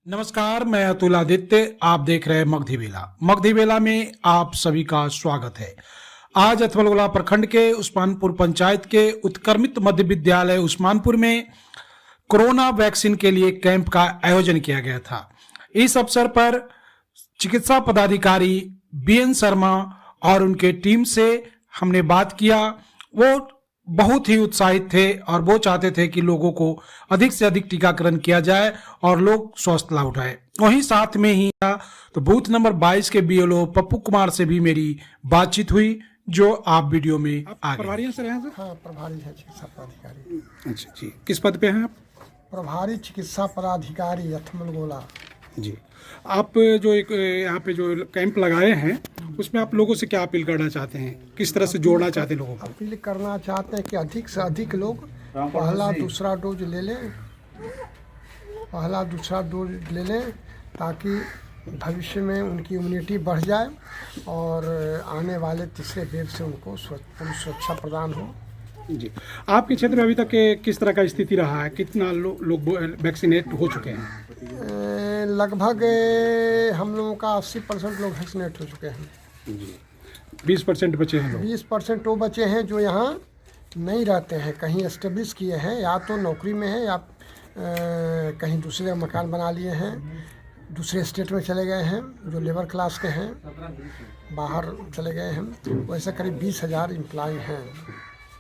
नमस्कार, मैं अतुल आदित्य। आप देख रहे हैं मगधी बेला। मगधी बेला में आप सभी का स्वागत है। आज अथमलगोला प्रखंड के उस्मानपुर पंचायत के उत्क्रमित मध्य विद्यालय उस्मानपुर में कोरोना वैक्सीन के लिए कैंप का आयोजन किया गया था। इस अवसर पर चिकित्सा पदाधिकारी बीएन शर्मा और उनके टीम से हमने बात किया। वो बहुत ही उत्साहित थे और वो चाहते थे कि लोगों को अधिक से अधिक टीकाकरण किया जाए और लोग स्वस्थ लाभ उठाए। वहीं साथ में ही तो बूथ नंबर 22 के बीएलओ पप्पू कुमार से भी मेरी बातचीत हुई, जो आप वीडियो में आ गए। प्रभारी हैं सर यहाँ से? हाँ, प्रभारी है चिकित्सा पदाधिकारी। अच्छा जी, किस पद पे हैं आप? प्रभारी चिकित्सा पदाधिकारी अथमलगोला जी। आप जो एक यहाँ पे जो कैंप लगाए हैं उसमें आप लोगों से क्या अपील करना चाहते हैं, किस तरह से जोड़ना चाहते हैं लोगों को? अपील करना चाहते हैं कि अधिक से अधिक लोग पहला दूसरा डोज ले लें ताकि भविष्य में उनकी इम्यूनिटी बढ़ जाए और आने वाले तीसरे वेव से उनको पूरी सुरक्षा प्रदान हो। जी, आपके क्षेत्र में अभी तक किस तरह का स्थिति रहा है? कितना लोग वैक्सीनेट हो चुके हैं? लगभग हम लोगों का 80% लोग वैक्सीनेट हो चुके हैं। जी, 20% बचे हैं लोग। 20% वो बचे हैं जो यहाँ नहीं रहते हैं, कहीं एस्टेब्लिश किए हैं, या तो नौकरी में है या कहीं दूसरे मकान बना लिए हैं, दूसरे स्टेट में चले गए हैं, जो लेबर क्लास के हैं बाहर चले गए हैं। वैसे करीब 20,000 एम्प्लॉय हैं,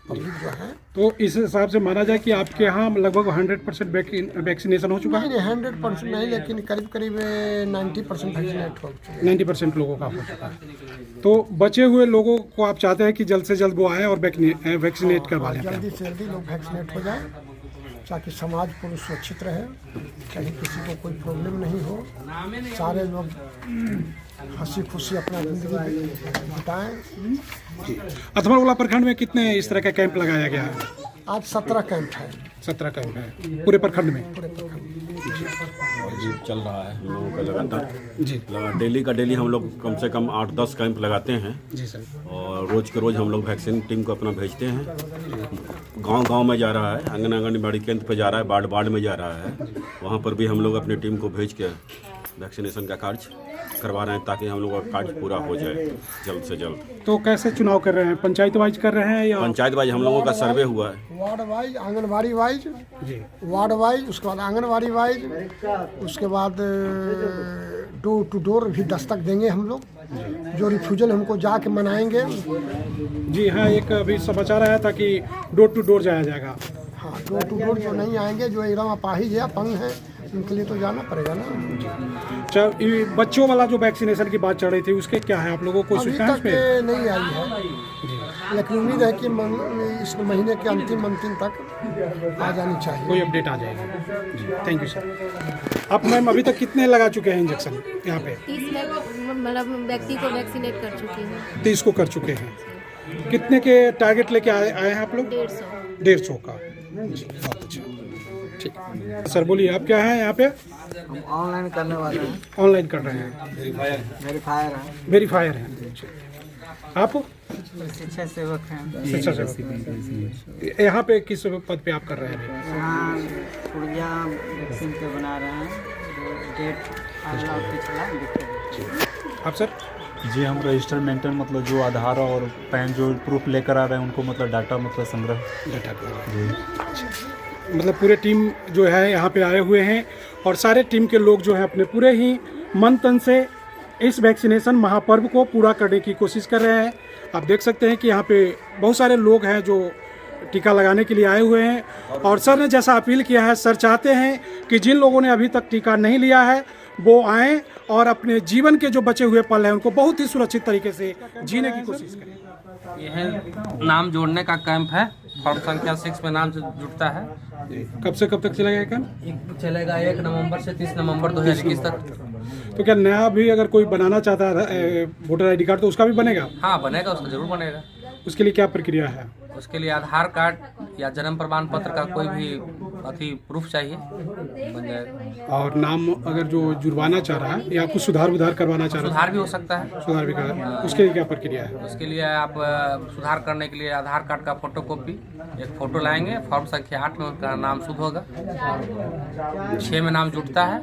पब्लिक जो है। तो इस हिसाब से माना जाए कि आपके यहाँ लगभग 100% वैक्सीनेशन हो चुका है? नहीं, 100% नहीं, लेकिन करीब 90% वैक्सीनेट हो चुके हैं। 90% लोगों का हो चुका है। तो बचे हुए लोगों को आप चाहते हैं कि जल्द से जल्द वो आए और वैक्सीनेट करवा लें? जल्दी से जल्दी लोग वैक्सीनेट हो जाए ताकि समाज पूर्ण सुरक्षित रहे, कहीं किसी को कोई प्रॉब्लम नहीं हो, सारे लोग हंसी खुशी अपना जिंदगी बिताएं। अथमलगोला प्रखंड में कितने इस तरह का कैंप लगाया गया है? आज 17 कैंप है। 17 कैंप है पूरे प्रखंड में? पूरे प्रखंड जी चल रहा है हम लोगों का लगातार। जी, डेली का डेली हम लोग कम से कम 8-10 कैंप लगाते हैं। जी सर। और रोज के रोज हम लोग वैक्सीन टीम को अपना भेजते हैं। गांव-गांव में जा रहा है, आंगनबाड़ी केंद्र पे जा रहा है, वार्ड में जा रहा है। वहाँ पर भी हम लोग अपनी टीम को भेज के वैक्सीनेशन का कार्य करवा रहे हैं ताकि हम लोग का कार्य पूरा हो जाए जल्द से जल्द। तो कैसे चुनाव कर रहे हैं? पंचायत वाइज कर रहे हैं या? पंचायत वाइज हम लोगों का सर्वे हुआ है। वार्ड वाइज, आंगनबाड़ी वाइज, जी, वार्ड वाइज, उसके बाद आंगनबाड़ी वाइज, उसके बाद डोर टू डोर भी दस्तक देंगे हम लोग। जो रिफ्यूजल हमको जाके मनाएंगे। जी हाँ, एक अभी समाचार आया था कि डोर टू डोर जाया जाएगा। हाँ, डोर टू डोर जो नहीं आएंगे, जो एकदम अपाहिज है, अपंग है, उनके लिए तो जाना पड़ेगा ना। अच्छा, ये बच्चों वाला जो वैक्सीनेशन की बात चल रही थी उसके क्या है, आप लोगों को अभी शिकायत तक पे? नहीं आई है, लेकिन उम्मीद है कि इस महीने के अंतिम तक आ जानी चाहिए। कोई अपडेट आ जाएगी। जी, थैंक यू सर। आप मैम अभी तक कितने लगा चुके हैं इंजेक्शन यहाँ पे? 30 मतलब व्यक्ति को वैक्सीनेट कर चुके हैं। 30 को कर चुके हैं। कितने के टारगेट लेके आए हैं आप लोग? 150 का। जी, बहुत अच्छा, ठीक। सर बोलिए, आप क्या है यहाँ पे? हम ऑनलाइन करने वाले हैं। ऑनलाइन कर रहे हैं? वेरीफायर हैं। वेरीफायर हैं। आप शिक्षा सेवक हैं। शिक्षा सेवक। यहाँ पे किस पद पे आप कर रहे हैं? यहाँ पुर्जा वैक्सीन पे बना रहे हैं। डेट अगला पिछला लिखे हैं। आप सर? जी, हम रजिस्टर मेंटेन मतलब जो आधार और पैन जो प्रूफ लेकर आ रहे हैं उनको मतलब डाटा मतलब संग्रह डाटा कर जी। मतलब पूरे टीम जो है यहाँ पे आए हुए हैं और सारे टीम के लोग जो है अपने पूरे ही मन तन से इस वैक्सीनेशन महापर्व को पूरा करने की कोशिश कर रहे हैं। आप देख सकते हैं कि यहाँ पे बहुत सारे लोग हैं जो टीका लगाने के लिए आए हुए हैं। और सर ने जैसा अपील किया है, सर चाहते हैं कि जिन लोगों ने अभी तक टीका नहीं लिया है वो आएँ और अपने जीवन के जो बचे हुए पल हैं उनको बहुत ही सुरक्षित तरीके से जीने की कोशिश करें। यह नाम जोड़ने का कैंप है। फॉर्म संख्या 6 में नाम जुटता है। कब से कब तक चलेगा कैंप? चलेगा 1 नवंबर से 30 नवंबर 2021 तक। तो क्या नया भी अगर कोई बनाना चाहता है वोटर आईडी कार्ड तो उसका भी बनेगा? हाँ बनेगा, उसका जरूर बनेगा। उसके लिए क्या प्रक्रिया है? उसके लिए आधार कार्ड या जन्म प्रमाण पत्र का कोई भी प्रूफ चाहिए, बन जाएगा। और नाम अगर जो जुड़वाना चाह रहा है या कुछ सुधार करवाना चाह रहा है? सुधार भी हो सकता है। सुधार भी कर, उसके लिए क्या प्रक्रिया है? उसके लिए आप सुधार करने के लिए आधार कार्ड का फोटोकॉपी, एक फ़ोटो लाएंगे। फॉर्म संख्या 8 में उनका नाम शुद्ध होगा, 6 में नाम जुटता है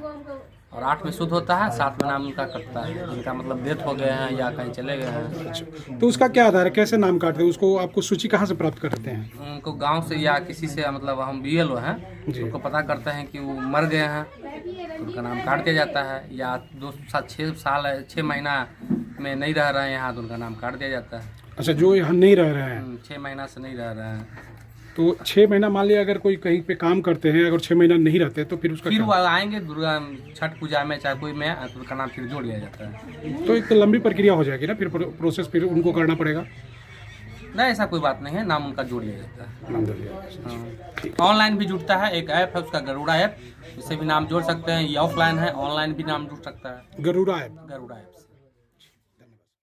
और 8 में शुद्ध होता है, 7 में नाम उनका कटता है, जिनका मतलब डेथ हो गए हैं या कहीं चले गए हैं। तो उसका क्या आधार है, कैसे नाम काटते हैं उसको, आपको सूची कहाँ से प्राप्त करते हैं? उनको गांव से या किसी से, मतलब हम BLO हैं, उनको पता करते हैं कि वो मर गए हैं तो उनका नाम काट दिया जाता है, या 6 महीना में नहीं रह रहे हैं यहाँ तो उनका नाम काट दिया जाता है। अच्छा, जो यहाँ नहीं रह रहे हैं 6 महीना से नहीं रह रहे हैं तो 6 महीना, मान लिया अगर कोई कहीं पे काम करते हैं, अगर 6 महीना नहीं रहते तो फिर उसका फिर क्या? वो आएंगे दुर्गा छठ पूजा में चाहे कोई में, तो उनका नाम फिर जोड़ दिया जाता है। तो एक तो लंबी प्रक्रिया हो जाएगी ना, फिर प्रोसेस फिर उनको करना पड़ेगा। नहीं, ऐसा कोई बात नहीं है, नाम उनका जोड़ दिया जाता है। अलहमदुलिल्लाह। ऑनलाइन भी जुड़ता है, एक ऐप है उसका गरुड़ा ऐप, इससे भी नाम जोड़ सकते हैं। ये ऑफलाइन है, ऑनलाइन भी नाम जुड़ सकता है। गरुड़ा ऐप। गरुड़ा ऐप।